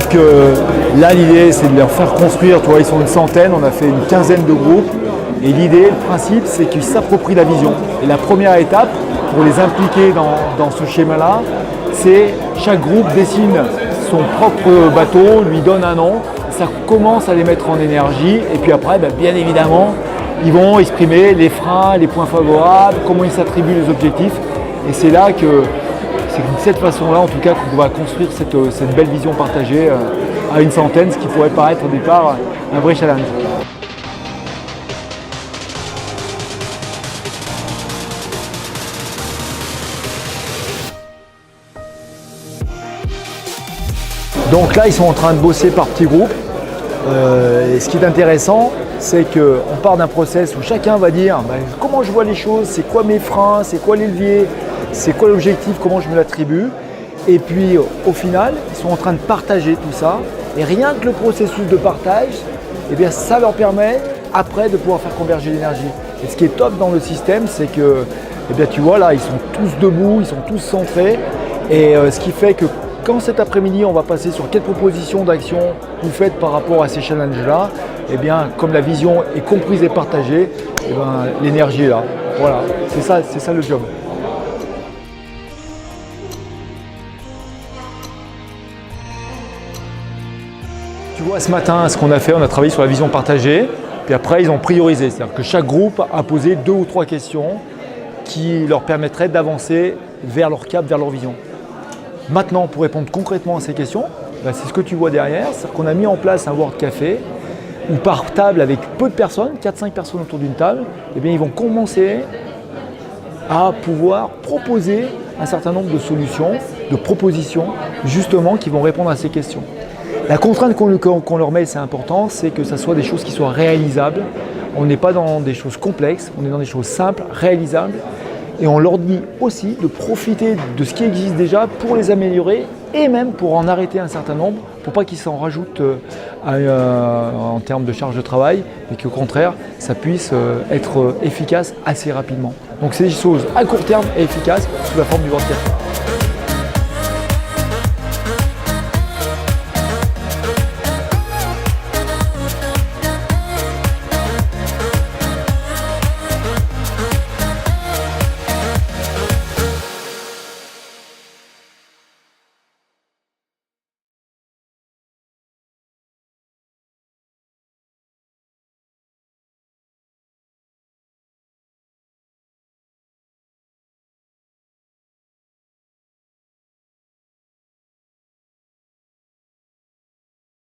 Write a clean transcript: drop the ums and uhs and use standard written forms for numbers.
Sauf que là, l'idée, c'est de leur faire construire. Tu vois, ils sont une centaine, on a fait une quinzaine de groupes. Et l'idée, le principe, c'est qu'ils s'approprient la vision. Et la première étape, pour les impliquer dans ce schéma-là, c'est chaque groupe dessine son propre bateau, lui donne un nom. Ça commence à les mettre en énergie. Et puis après, bien évidemment, ils vont exprimer les freins, les points favorables, comment ils s'attribuent les objectifs. Et c'est là que c'est de cette façon-là, en tout cas, qu'on va construire cette belle vision partagée à une centaine, ce qui pourrait paraître au départ un vrai challenge. Donc là, ils sont en train de bosser par petits groupes. Et ce qui est intéressant, c'est qu'on part d'un process où chacun va dire comment je vois les choses, c'est quoi mes freins, c'est quoi les leviers, c'est quoi l'objectif, comment je me l'attribue. Et puis au final, ils sont en train de partager tout ça. Et rien que le processus de partage, ça leur permet après de pouvoir faire converger l'énergie. Et ce qui est top dans le système, c'est que tu vois là, ils sont tous debout, ils sont tous centrés. Et ce qui fait que quand cet après-midi, on va passer sur quelles propositions d'action vous faites par rapport à ces challenges-là, comme la vision est comprise et partagée, l'énergie est là. Voilà, c'est ça le job. Tu vois, ce matin, ce qu'on a fait, on a travaillé sur la vision partagée, puis après, ils ont priorisé. C'est-à-dire que chaque groupe a posé 2 ou 3 questions qui leur permettraient d'avancer vers leur cap, vers leur vision. Maintenant, pour répondre concrètement à ces questions, c'est ce que tu vois derrière, c'est qu'on a mis en place un World Café où par table avec peu de personnes, 4-5 personnes autour d'une table, ils vont commencer à pouvoir proposer un certain nombre de solutions, de propositions justement qui vont répondre à ces questions. La contrainte qu'on leur met, c'est important, c'est que ce soit des choses qui soient réalisables. On n'est pas dans des choses complexes, on est dans des choses simples, réalisables. Et on leur dit aussi de profiter de ce qui existe déjà pour les améliorer et même pour en arrêter un certain nombre, pour pas qu'ils s'en rajoutent en termes de charge de travail, mais qu'au contraire, ça puisse être efficace assez rapidement. Donc c'est des choses à court terme et efficaces sous la forme du World Café.